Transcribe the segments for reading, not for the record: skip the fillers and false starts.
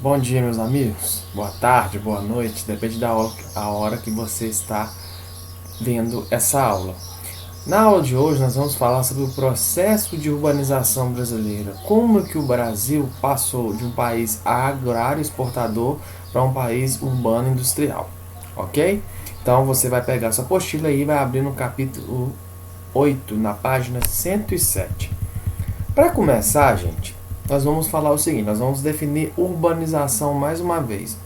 Bom dia, meus amigos. Boa tarde, boa noite, depende da hora que você está vendo essa aula. Na aula de hoje, nós vamos falar sobre o processo de urbanização brasileira. Como que o Brasil passou de um país agrário exportador para um país urbano industrial, ok? Então, você vai pegar sua apostila e vai abrir no capítulo 8, na página 107. Para começar, gente, nós vamos falar o seguinte, nós vamos definir urbanização mais uma vez.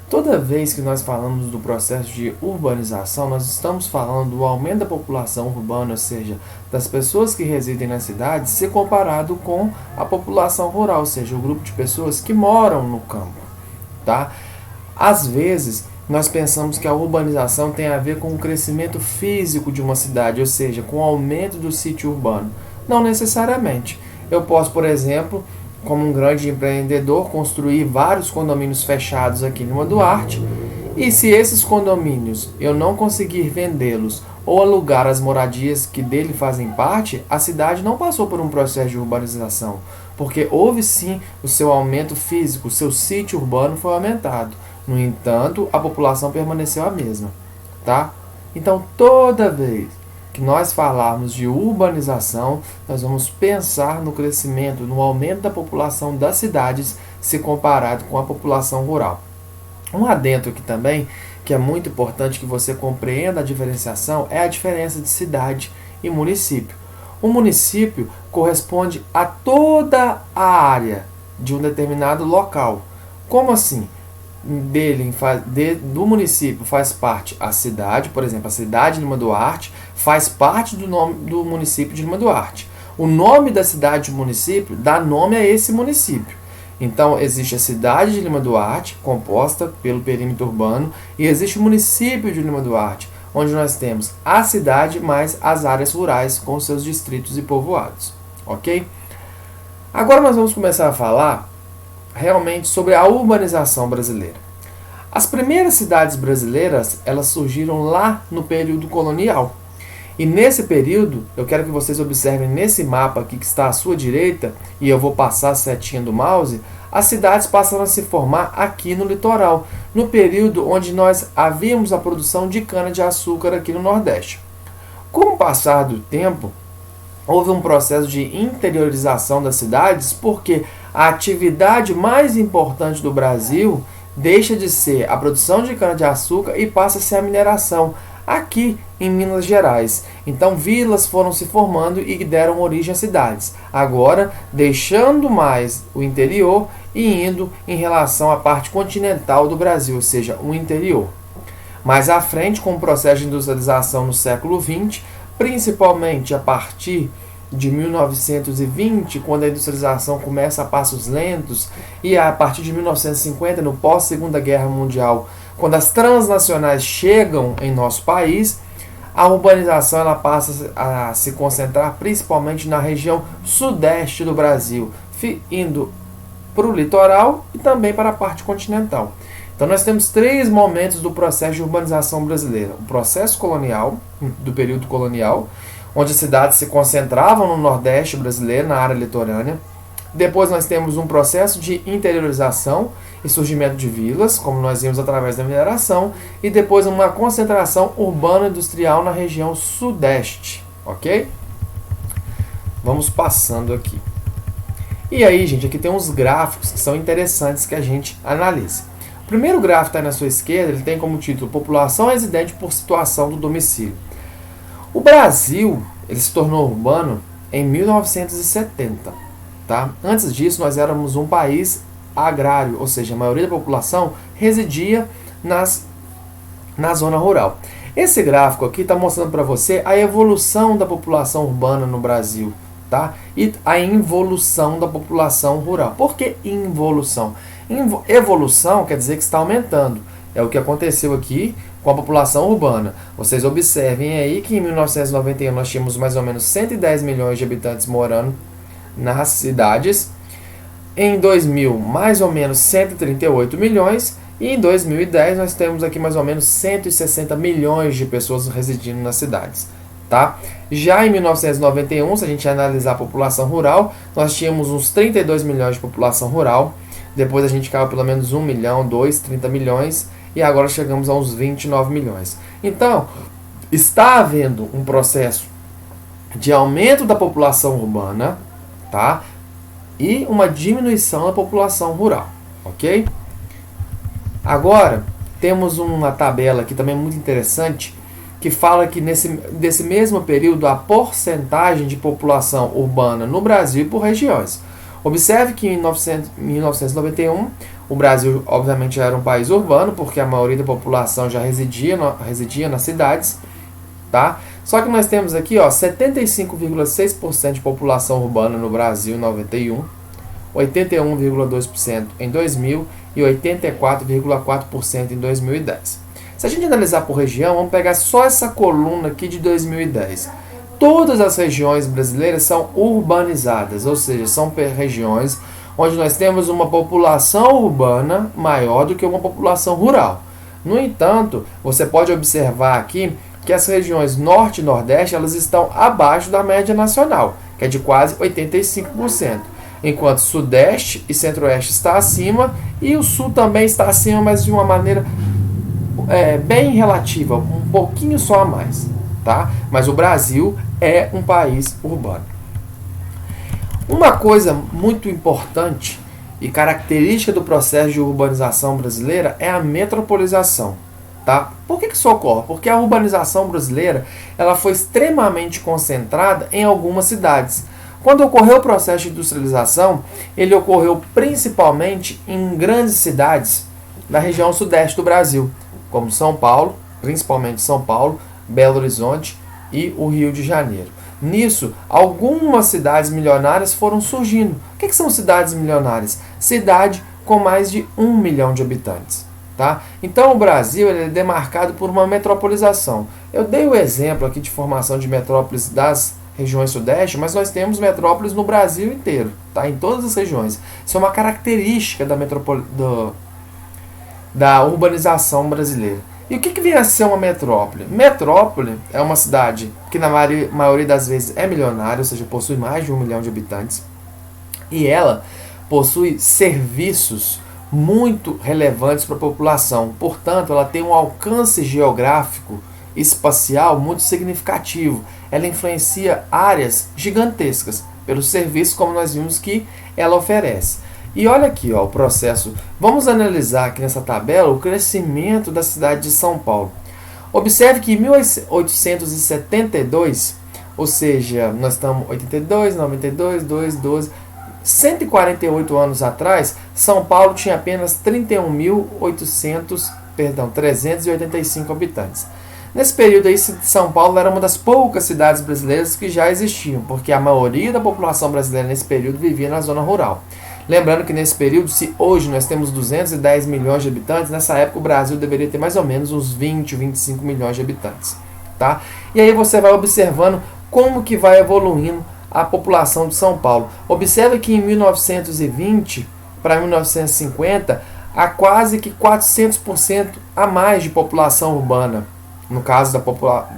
Toda vez que nós falamos do processo de urbanização, nós estamos falando do aumento da população urbana, ou seja, das pessoas que residem nas cidades, se comparado com a população rural, ou seja, o grupo de pessoas que moram no campo, tá? Às vezes, nós pensamos que a urbanização tem a ver com o crescimento físico de uma cidade, ou seja, com o aumento do sítio urbano. Não necessariamente. Eu posso, por exemplo, como um grande empreendedor, construir vários condomínios fechados aqui em Lima Duarte, e se esses condomínios eu não conseguir vendê-los ou alugar as moradias que dele fazem parte, a cidade não passou por um processo de urbanização, porque houve sim o seu aumento físico, o seu sítio urbano foi aumentado. No entanto, a população permaneceu a mesma, tá? Então, toda vez que nós falarmos de urbanização, nós vamos pensar no crescimento, no aumento da população das cidades se comparado com a população rural. Um adendo aqui também, que é muito importante que você compreenda a diferenciação, é a diferença de cidade e município. O município corresponde a toda a área de um determinado local. Como assim? Do município faz parte a cidade, por exemplo, a cidade de Lima Duarte faz parte do nome do município de Lima Duarte. O nome da cidade do município dá nome a esse município. Então, existe a cidade de Lima Duarte, composta pelo perímetro urbano, e existe o município de Lima Duarte, onde nós temos a cidade mais as áreas rurais com seus distritos e povoados. Ok? Agora nós vamos começar a falar realmente sobre a urbanização brasileira. As primeiras cidades brasileiras, elas surgiram lá no período colonial. E nesse período, eu quero que vocês observem nesse mapa aqui que está à sua direita, e eu vou passar a setinha do mouse, as cidades passaram a se formar aqui no litoral, no período onde nós havíamos a produção de cana-de-açúcar aqui no Nordeste. Com o passar do tempo, houve um processo de interiorização das cidades, porque a atividade mais importante do Brasil deixa de ser a produção de cana-de-açúcar e passa a ser a mineração, aqui em Minas Gerais. Então, vilas foram se formando e deram origem a cidades. Agora, deixando mais o interior e indo em relação à parte continental do Brasil, ou seja, o interior. Mais à frente, com o processo de industrialização no século XX, principalmente a partir de 1920, quando a industrialização começa a passos lentos, e a partir de 1950, no pós-Segunda Guerra Mundial, quando as transnacionais chegam em nosso país, a urbanização ela passa a se concentrar principalmente na região sudeste do Brasil, indo para o litoral e também para a parte continental. Então nós temos três momentos do processo de urbanização brasileira. O processo colonial, do período colonial, onde as cidades se concentravam no Nordeste brasileiro, na área litorânea. Depois nós temos um processo de interiorização e surgimento de vilas, como nós vimos através da mineração, e depois uma concentração urbano-industrial na região sudeste, ok? Vamos passando aqui. E aí, gente, aqui tem uns gráficos que são interessantes que a gente analise. O primeiro gráfico está na sua esquerda, ele tem como título População residente por situação do domicílio. O Brasil ele se tornou urbano em 1970. Tá? Antes disso, nós éramos um país agrário, ou seja, a maioria da população residia na zona rural. Esse gráfico aqui está mostrando para você a evolução da população urbana no Brasil, tá? E a involução da população rural. Por que involução? Evolução quer dizer que está aumentando. É o que aconteceu aqui com a população urbana. Vocês observem aí que em 1991 nós tínhamos mais ou menos 110 milhões de habitantes morando nas cidades. Em 2000, mais ou menos 138 milhões. E em 2010 nós temos aqui mais ou menos 160 milhões de pessoas residindo nas cidades. Tá? Já em 1991, se a gente analisar a população rural, nós tínhamos uns 32 milhões de população rural. depois a gente caiu pelo menos 1 milhão, 2, 30 milhões, e agora chegamos a uns 29 milhões. Então, está havendo um processo de aumento da população urbana, tá? E uma diminuição da população rural, ok? Agora, temos uma tabela aqui também muito interessante, que fala que desse mesmo período a porcentagem de população urbana no Brasil por regiões. Observe que em 1991 o Brasil obviamente já era um país urbano, porque a maioria da população já residia nas cidades, tá? Só que nós temos aqui, ó, 75,6% de população urbana no Brasil em 91, 81,2% em 2000 e 84,4% em 2010. Se a gente analisar por região, vamos pegar só essa coluna aqui de 2010. Todas as regiões brasileiras são urbanizadas, ou seja, são regiões onde nós temos uma população urbana maior do que uma população rural. No entanto, você pode observar aqui que as regiões Norte e Nordeste elas estão abaixo da média nacional, que é de quase 85%, enquanto Sudeste e Centro-Oeste está acima e o Sul também está acima, mas de uma maneira bem relativa, um pouquinho só a mais, tá? Mas o Brasil é um país urbano. Uma coisa muito importante e característica do processo de urbanização brasileira é a metropolização, tá? Por que isso ocorre? Porque a urbanização brasileira ela foi extremamente concentrada em algumas cidades. Quando ocorreu o processo de industrialização, ele ocorreu principalmente em grandes cidades da região sudeste do Brasil, como São Paulo, principalmente São Paulo, Belo Horizonte e o Rio de Janeiro. Nisso, algumas cidades milionárias foram surgindo. O que são cidades milionárias? Cidade com mais de 1 milhão de habitantes. Tá? Então o Brasil ele é demarcado por uma metropolização. Eu dei o exemplo aqui de formação de metrópoles das regiões sudeste, mas nós temos metrópoles no Brasil inteiro, tá? Em todas as regiões. Isso é uma característica da urbanização brasileira. E o que vem a ser uma metrópole? Metrópole é uma cidade que na maioria das vezes é milionária, ou seja, possui mais de 1 milhão de habitantes, e ela possui serviços muito relevantes para a população. Portanto, ela tem um alcance geográfico espacial muito significativo. Ela influencia áreas gigantescas pelos serviços, como nós vimos que ela oferece. E olha aqui, ó, o processo. Vamos analisar aqui nessa tabela o crescimento da cidade de São Paulo. Observe que em 1872, ou seja, nós estamos 82, 92, 2, 12, 148 anos atrás, São Paulo tinha apenas 385 habitantes. Nesse período aí, São Paulo era uma das poucas cidades brasileiras que já existiam, porque a maioria da população brasileira nesse período vivia na zona rural. Lembrando que nesse período, se hoje nós temos 210 milhões de habitantes, nessa época o Brasil deveria ter mais ou menos uns 20, 25 milhões de habitantes. Tá? E aí você vai observando como que vai evoluindo a população de São Paulo. Observe que em 1920 para 1950, há quase que 400% a mais de população urbana, no caso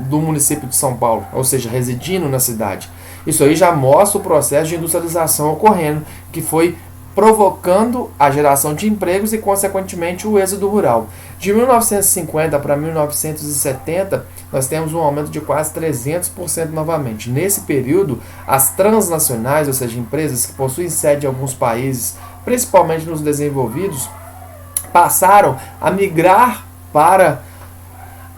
do município de São Paulo, ou seja, residindo na cidade. Isso aí já mostra o processo de industrialização ocorrendo, que foi provocando a geração de empregos e, consequentemente, o êxodo rural. De 1950 para 1970, nós temos um aumento de quase 300% novamente. Nesse período, as transnacionais, ou seja, empresas que possuem sede em alguns países, principalmente nos desenvolvidos, passaram a migrar para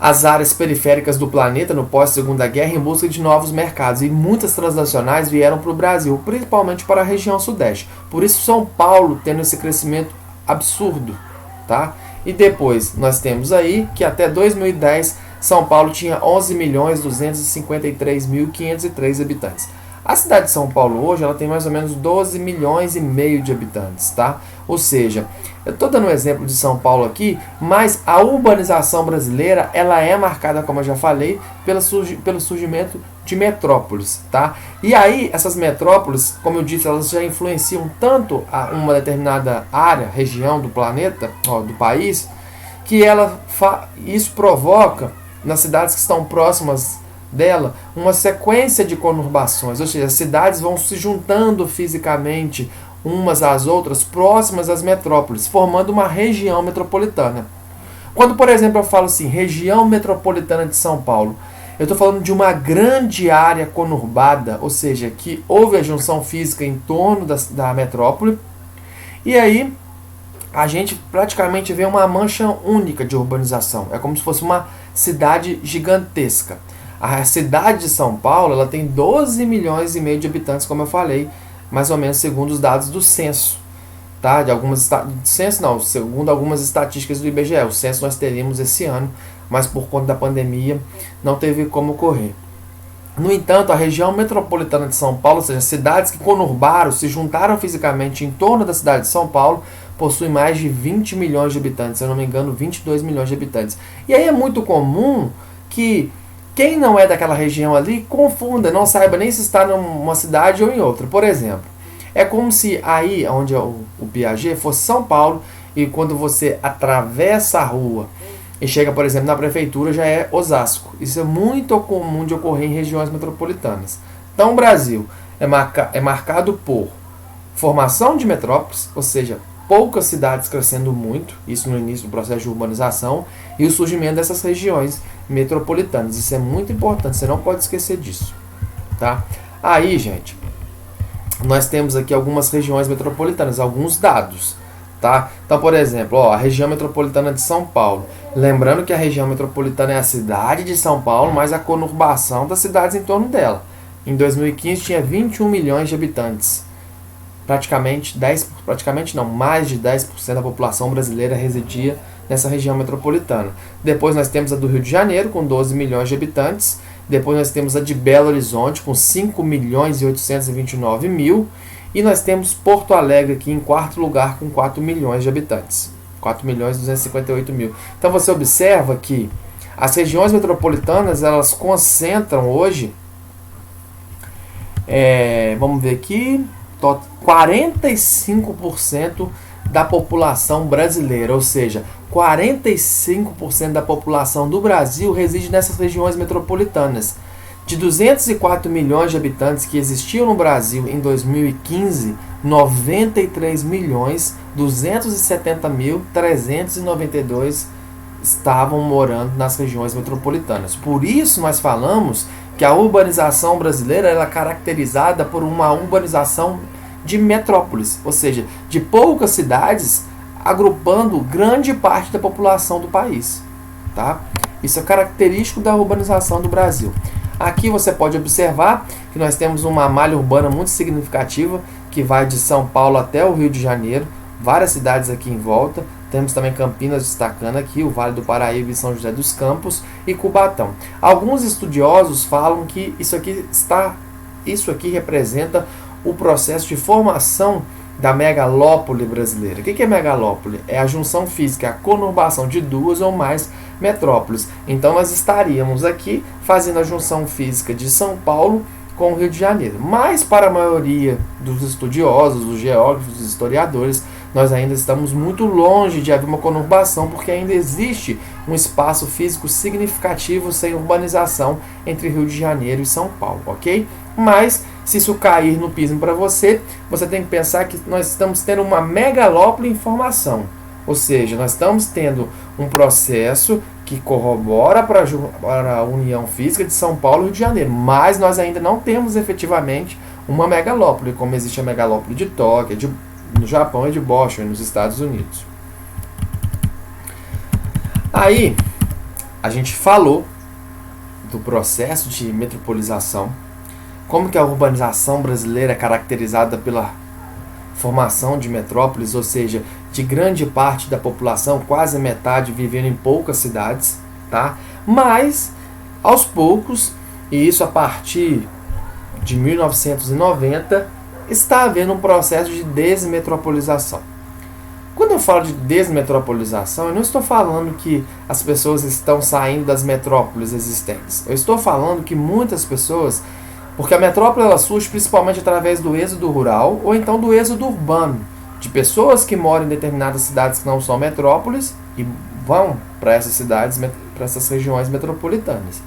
as áreas periféricas do planeta no pós-Segunda Guerra em busca de novos mercados, e muitas transnacionais vieram para o Brasil, principalmente para a região sudeste. Por isso São Paulo tendo esse crescimento absurdo, tá? E depois nós temos aí que até 2010 São Paulo tinha 11.253.503 habitantes. A cidade de São Paulo hoje ela tem mais ou menos 12 milhões e meio de habitantes, tá? Ou seja, eu estou dando um exemplo de São Paulo aqui, mas a urbanização brasileira ela é marcada, como eu já falei, pelo surgimento de metrópoles, tá? E aí essas metrópoles, como eu disse, elas já influenciam tanto uma determinada área, região do planeta, do país, que isso provoca nas cidades que estão próximas dela uma sequência de conurbações, ou seja, as cidades vão se juntando fisicamente umas às outras próximas às metrópoles, formando uma região metropolitana. Quando, por exemplo, eu falo assim, região metropolitana de São Paulo, eu estou falando de uma grande área conurbada, ou seja, que houve a junção física em torno da metrópole, e aí a gente praticamente vê uma mancha única de urbanização. É como se fosse uma cidade gigantesca. A cidade de São Paulo, ela tem 12 milhões e meio de habitantes, como eu falei, mais ou menos segundo os dados do censo. Tá? Segundo algumas estatísticas do IBGE. O censo nós teríamos esse ano, mas por conta da pandemia não teve como ocorrer. No entanto, a região metropolitana de São Paulo, ou seja, cidades que conurbaram, se juntaram fisicamente em torno da cidade de São Paulo, possui mais de 20 milhões de habitantes, se eu não me engano, 22 milhões de habitantes. E aí é muito comum que quem não é daquela região ali confunda, não saiba nem se está numa cidade ou em outra. Por exemplo, é como se aí, onde é o Piaget, fosse São Paulo, e quando você atravessa a rua e chega, por exemplo, na prefeitura, já é Osasco. Isso é muito comum de ocorrer em regiões metropolitanas. Então, o Brasil é marcado por formação de metrópoles, ou seja, poucas cidades crescendo muito, isso no início do processo de urbanização, e o surgimento dessas regiões metropolitanas. Isso é muito importante, você não pode esquecer disso. Tá? Aí, gente, nós temos aqui algumas regiões metropolitanas, alguns dados. Tá? Então, por exemplo, a região metropolitana de São Paulo. Lembrando que a região metropolitana é a cidade de São Paulo, mais a conurbação das cidades em torno dela. Em 2015 tinha 21 milhões de habitantes. Mais de 10% da população brasileira residia nessa região metropolitana. Depois nós temos a do Rio de Janeiro, com 12 milhões de habitantes. Depois nós temos a de Belo Horizonte, com 5 milhões e 829 mil. E nós temos Porto Alegre aqui em quarto lugar, com 4 milhões de habitantes. 4 milhões e 258 mil. Então você observa que as regiões metropolitanas, elas concentram hoje, vamos ver aqui, 45% da população brasileira, ou seja, 45% da população do Brasil reside nessas regiões metropolitanas. De 204 milhões de habitantes que existiam no Brasil em 2015, 93 milhões 270 mil 392 estavam morando nas regiões metropolitanas. Por isso nós falamos que a urbanização brasileira ela é caracterizada por uma urbanização de metrópoles, ou seja, de poucas cidades agrupando grande parte da população do país. Tá? Isso é característico da urbanização do Brasil. Aqui você pode observar que nós temos uma malha urbana muito significativa que vai de São Paulo até o Rio de Janeiro, várias cidades aqui em volta. Temos também Campinas destacando aqui, o Vale do Paraíba e São José dos Campos e Cubatão. Alguns estudiosos falam que isso aqui representa o processo de formação da megalópole brasileira. O que é megalópole? É a junção física, a conurbação de duas ou mais metrópoles. Então nós estaríamos aqui fazendo a junção física de São Paulo com o Rio de Janeiro. Mas para a maioria dos estudiosos, dos geógrafos, dos historiadores, nós ainda estamos muito longe de haver uma conurbação, porque ainda existe um espaço físico significativo sem urbanização entre Rio de Janeiro e São Paulo, ok? Mas, se isso cair no pismo para você, você tem que pensar que nós estamos tendo uma megalópole em formação. Ou seja, nós estamos tendo um processo que corrobora para a união física de São Paulo e Rio de Janeiro, mas nós ainda não temos efetivamente uma megalópole, como existe a megalópole de Tóquio, no Japão e de Boston, nos Estados Unidos. Aí, a gente falou do processo de metropolização, como que a urbanização brasileira é caracterizada pela formação de metrópoles, ou seja, de grande parte da população, quase metade vivendo em poucas cidades, tá? Mas, aos poucos, e isso a partir de 1990, está havendo um processo de desmetropolização. Quando eu falo de desmetropolização, eu não estou falando que as pessoas estão saindo das metrópoles existentes. Eu estou falando que muitas pessoas, porque a metrópole ela surge principalmente através do êxodo rural ou então do êxodo urbano, de pessoas que moram em determinadas cidades que não são metrópoles e vão para essas cidades, para essas regiões metropolitanas.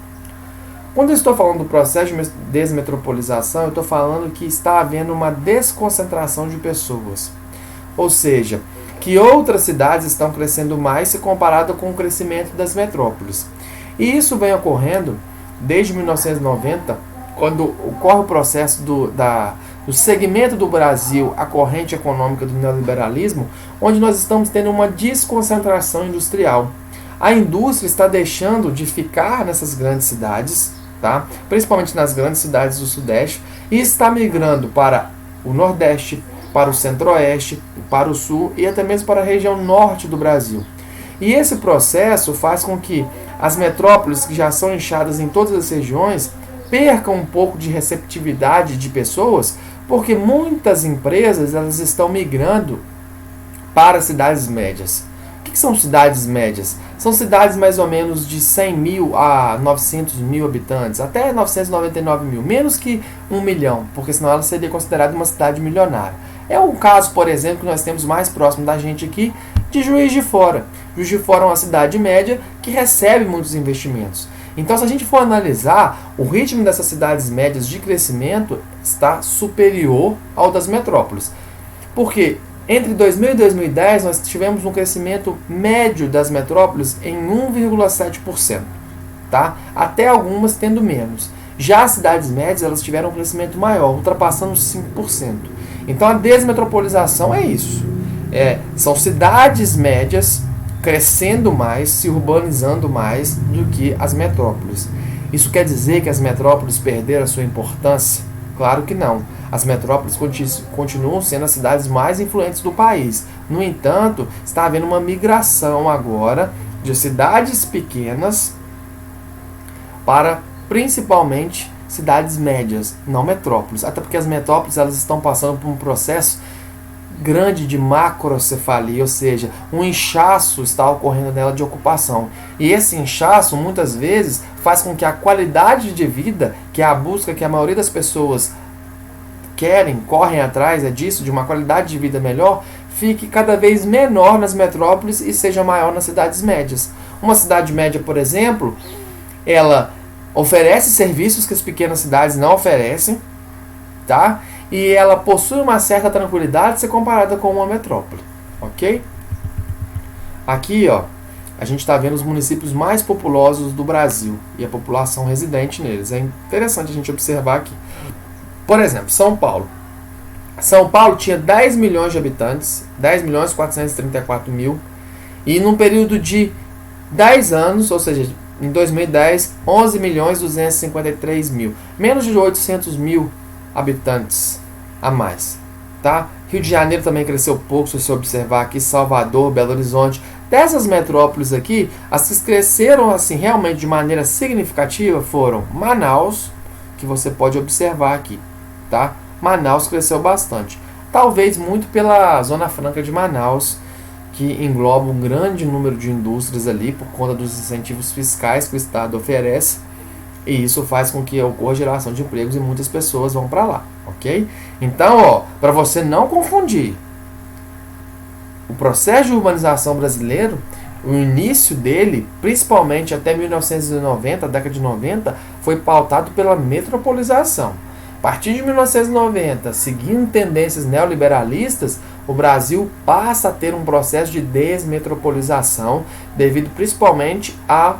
Quando eu estou falando do processo de desmetropolização, eu estou falando que está havendo uma desconcentração de pessoas. Ou seja, que outras cidades estão crescendo mais se comparado com o crescimento das metrópoles. E isso vem ocorrendo desde 1990, quando ocorre o processo do segmento do Brasil, a corrente econômica do neoliberalismo, onde nós estamos tendo uma desconcentração industrial. A indústria está deixando de ficar nessas grandes cidades, tá? Principalmente nas grandes cidades do Sudeste, e está migrando para o Nordeste, para o Centro-Oeste, para o Sul e até mesmo para a região Norte do Brasil. E esse processo faz com que as metrópoles, que já são inchadas em todas as regiões, percam um pouco de receptividade de pessoas, porque muitas empresas elas estão migrando para cidades médias. O que são cidades médias? São cidades mais ou menos de 100 mil a 900 mil habitantes, até 999 mil, menos que 1 milhão, porque senão ela seria considerada uma cidade milionária. É um caso, por exemplo, que nós temos mais próximo da gente aqui, de Juiz de Fora. Juiz de Fora é uma cidade média que recebe muitos investimentos. Então, se a gente for analisar, o ritmo dessas cidades médias de crescimento está superior ao das metrópoles. Porque entre 2000 e 2010, nós tivemos um crescimento médio das metrópoles em 1,7%, tá? Até algumas tendo menos. Já as cidades médias elas tiveram um crescimento maior, ultrapassando 5%. Então, a desmetropolização é isso. São cidades médias crescendo mais, se urbanizando mais do que as metrópoles. Isso quer dizer que as metrópoles perderam a sua importância? Claro que não. As metrópoles continuam sendo as cidades mais influentes do país. No entanto, está havendo uma migração agora de cidades pequenas para principalmente cidades médias, não metrópoles. Até porque as metrópoles elas estão passando por um processo grande de macrocefalia, ou seja, um inchaço está ocorrendo nela de ocupação. E esse inchaço, muitas vezes, faz com que a qualidade de vida, que é a busca que a maioria das pessoas correm atrás, disso, de uma qualidade de vida melhor, fique cada vez menor nas metrópoles e seja maior nas cidades médias. Uma cidade média, por exemplo, ela oferece serviços que as pequenas cidades não oferecem, tá? E ela possui uma certa tranquilidade se comparada com uma metrópole, ok? Aqui, ó, a gente está vendo os municípios mais populosos do Brasil e a população residente neles. É interessante a gente observar aqui. Por exemplo, São Paulo. São Paulo tinha 10 milhões de habitantes, 10 milhões 434 mil, e num período de 10 anos, ou seja, em 2010, 11 milhões 253 mil, menos de 800 mil habitantes a mais, tá? Rio de Janeiro também cresceu pouco, se você observar aqui, Salvador, Belo Horizonte. Dessas metrópoles aqui, as que cresceram assim realmente de maneira significativa foram Manaus, que você pode observar aqui, tá? Manaus cresceu bastante, talvez muito pela Zona Franca de Manaus, que engloba um grande número de indústrias ali por conta dos incentivos fiscais que o Estado oferece. E isso faz com que ocorra geração de empregos e muitas pessoas vão para lá, ok? Então, ó, para você não confundir, o processo de urbanização brasileiro, o início dele, principalmente até 1990, a década de 90, foi pautado pela metropolização. A partir de 1990, seguindo tendências neoliberalistas, o Brasil passa a ter um processo de desmetropolização devido principalmente a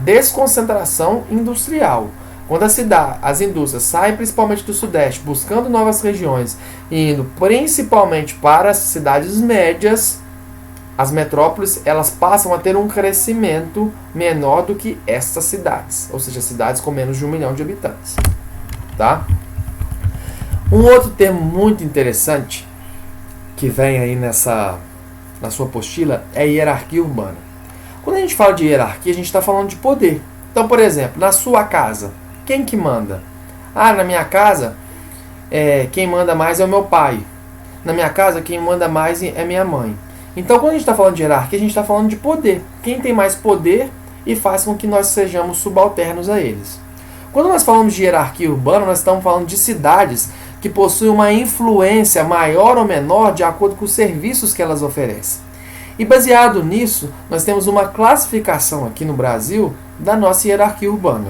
desconcentração industrial. Quando as indústrias saem principalmente do Sudeste, buscando novas regiões e indo principalmente para as cidades médias, as metrópoles elas passam a ter um crescimento menor do que essas cidades, ou seja, cidades com menos de 1 milhão de habitantes. Tá? Um outro termo muito interessante que vem aí na sua apostila é hierarquia urbana. Quando a gente fala de hierarquia, a gente está falando de poder. Então, por exemplo, na sua casa, quem que manda? Ah, na minha casa, quem manda mais é o meu pai. Na minha casa, quem manda mais é minha mãe. Então, quando a gente está falando de hierarquia, a gente está falando de poder. Quem tem mais poder e faz com que nós sejamos subalternos a eles. Quando nós falamos de hierarquia urbana, nós estamos falando de cidades que possuem uma influência maior ou menor de acordo com os serviços que elas oferecem. E baseado nisso, nós temos uma classificação aqui no Brasil da nossa hierarquia urbana.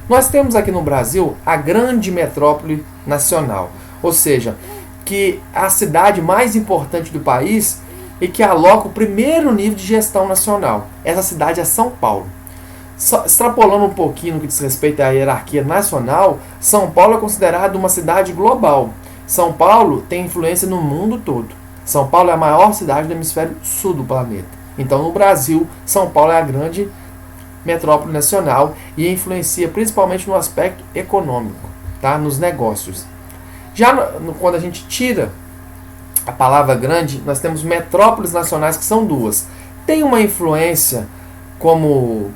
Nós temos aqui no Brasil a grande metrópole nacional, ou seja, que é a cidade mais importante do país e que aloca o primeiro nível de gestão nacional. Essa cidade é São Paulo. Extrapolando um pouquinho no que diz respeito à hierarquia nacional, São Paulo é considerado uma cidade global. São Paulo tem influência no mundo todo. São Paulo é a maior cidade do hemisfério sul do planeta. Então, no Brasil, São Paulo é a grande metrópole nacional e influencia principalmente no aspecto econômico, tá? Nos negócios. Já quando a gente tira a palavra grande, nós temos metrópoles nacionais que são duas. Tem uma influência como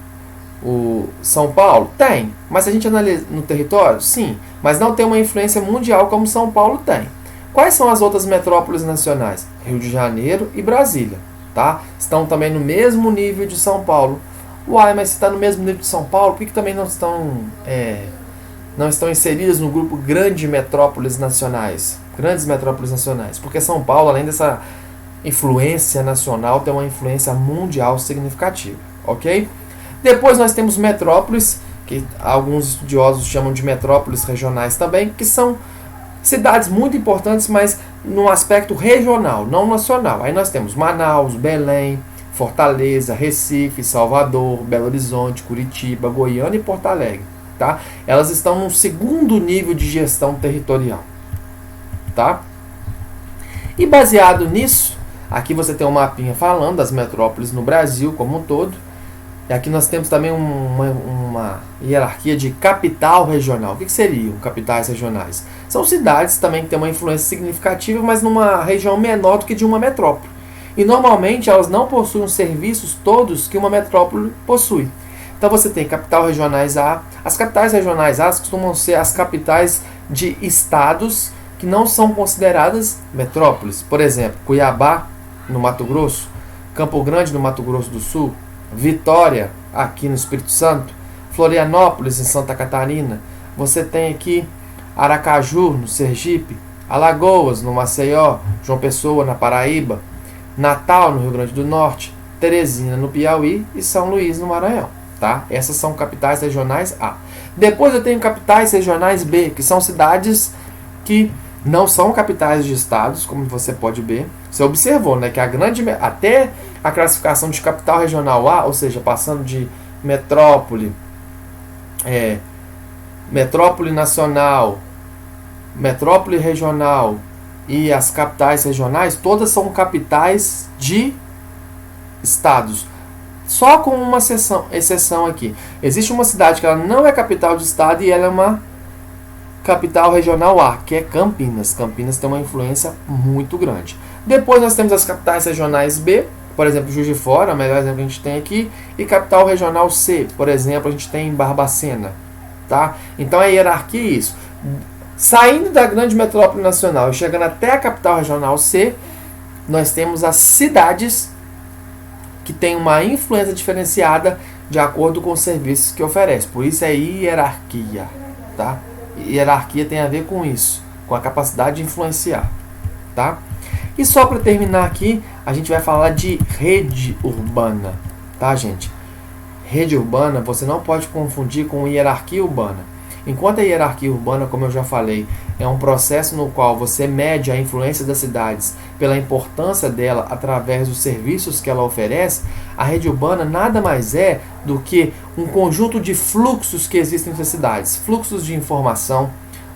o São Paulo? Tem. Mas se a gente analisa no território? Sim. Mas não tem uma influência mundial como São Paulo tem. Quais são as outras metrópoles nacionais? Rio de Janeiro e Brasília. Tá? Estão também no mesmo nível de São Paulo. Uai, mas se está no mesmo nível de São Paulo, por que também não estão inseridas no grupo grandes metrópoles nacionais? Grandes metrópoles nacionais. Porque São Paulo, além dessa influência nacional, tem uma influência mundial significativa. Ok? Depois nós temos metrópoles, que alguns estudiosos chamam de metrópoles regionais também, que são cidades muito importantes, mas no aspecto regional, não nacional. Aí nós temos Manaus, Belém, Fortaleza, Recife, Salvador, Belo Horizonte, Curitiba, Goiânia e Porto Alegre. Tá? Elas estão no segundo nível de gestão territorial. Tá? E baseado nisso, aqui você tem um mapinha falando das metrópoles no Brasil como um todo. E aqui nós temos também uma hierarquia de capital regional. O que seriam capitais regionais? São cidades também que têm uma influência significativa, mas numa região menor do que de uma metrópole. E normalmente elas não possuem os serviços todos que uma metrópole possui. Então você tem capital regionais A. As capitais regionais A costumam ser as capitais de estados que não são consideradas metrópoles. Por exemplo, Cuiabá, no Mato Grosso, Campo Grande, no Mato Grosso do Sul, Vitória, aqui no Espírito Santo, Florianópolis, em Santa Catarina. Você tem aqui Aracaju, no Sergipe, Alagoas, no Maceió, João Pessoa, na Paraíba, Natal, no Rio Grande do Norte, Teresina, no Piauí e São Luís, no Maranhão. Tá? Essas são capitais regionais A. Depois eu tenho capitais regionais B, que são cidades que não são capitais de estados, como você pode ver. Você observou, né, que até a classificação de capital regional A, ou seja, passando de metrópole, metrópole nacional, metrópole regional e as capitais regionais, todas são capitais de estados. Só com uma exceção aqui. Existe uma cidade que ela não é capital de estado e ela é uma capital regional A, que é Campinas. Campinas tem uma influência muito grande. Depois nós temos as capitais regionais B, por exemplo, Juiz de Fora, o melhor exemplo que a gente tem aqui, e capital regional C, por exemplo, a gente tem em Barbacena. Tá? Então a hierarquia é isso. Saindo da grande metrópole nacional e chegando até a capital regional C, nós temos as cidades que têm uma influência diferenciada de acordo com os serviços que oferece. Por isso é hierarquia. Tá? Hierarquia tem a ver com isso, com a capacidade de influenciar. Tá? E só para terminar aqui, a gente vai falar de rede urbana. Tá, gente? Rede urbana você não pode confundir com hierarquia urbana. Enquanto a hierarquia urbana, como eu já falei, é um processo no qual você mede a influência das cidades pela importância dela através dos serviços que ela oferece, a rede urbana nada mais é do que um conjunto de fluxos que existem entre as cidades. Fluxos de informação,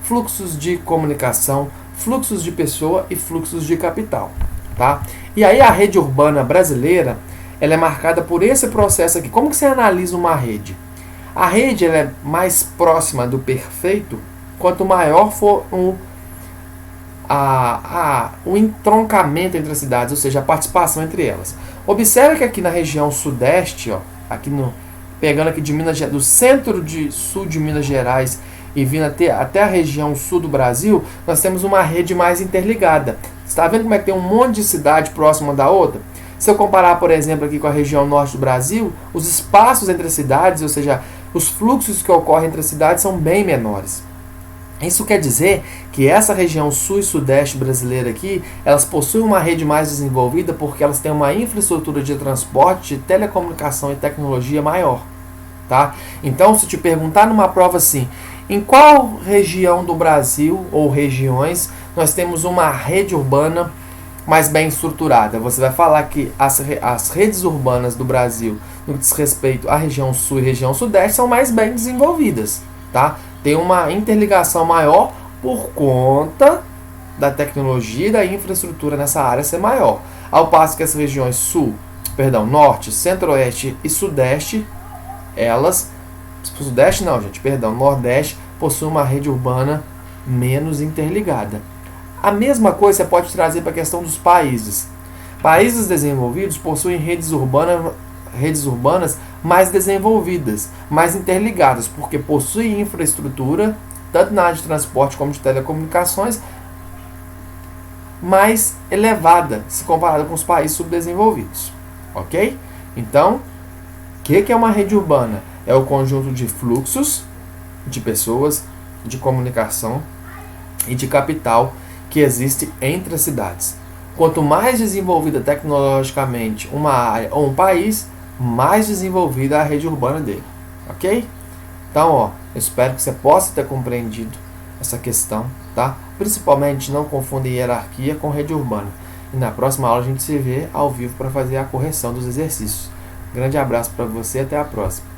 fluxos de comunicação, fluxos de pessoa e fluxos de capital. Tá? E aí a rede urbana brasileira, ela é marcada por esse processo aqui. Como que você analisa uma rede? A rede ela é mais próxima do perfeito quanto maior for o entroncamento entre as cidades, ou seja, a participação entre elas. Observe que aqui na região sudeste, ó, pegando aqui de do centro de sul de Minas Gerais e vindo até a região sul do Brasil, nós temos uma rede mais interligada. Você está vendo como é que tem um monte de cidade próxima da outra? Se eu comparar, por exemplo, aqui com a região norte do Brasil, os espaços entre as cidades, ou seja, os fluxos que ocorrem entre as cidades são bem menores. Isso quer dizer que essa região sul e sudeste brasileira aqui, elas possuem uma rede mais desenvolvida porque elas têm uma infraestrutura de transporte, de telecomunicação e tecnologia maior. tá? Então, se te perguntar numa prova assim, em qual região do Brasil ou regiões nós temos uma rede urbana mais bem estruturada? Você vai falar que as redes urbanas do Brasil, no que diz respeito à região sul e região sudeste, são mais bem desenvolvidas, tá? Tem uma interligação maior por conta da tecnologia e da infraestrutura nessa área ser maior. Ao passo que as regiões norte, centro-oeste e sudeste, nordeste, possuem uma rede urbana menos interligada. A mesma coisa você pode trazer para a questão dos países. Países desenvolvidos possuem redes urbanas mais desenvolvidas, mais interligadas, porque possuem infraestrutura, tanto na área de transporte como de telecomunicações, mais elevada, se comparada com os países subdesenvolvidos. Ok? Então, o que é uma rede urbana? É o conjunto de fluxos de pessoas, de comunicação e de capital que existe entre as cidades. Quanto mais desenvolvida tecnologicamente uma área ou um país, mais desenvolvida a rede urbana dele. Ok? Então, eu espero que você possa ter compreendido essa questão, tá? Principalmente não confunda hierarquia com rede urbana. E na próxima aula a gente se vê ao vivo para fazer a correção dos exercícios. Grande abraço para você e até a próxima.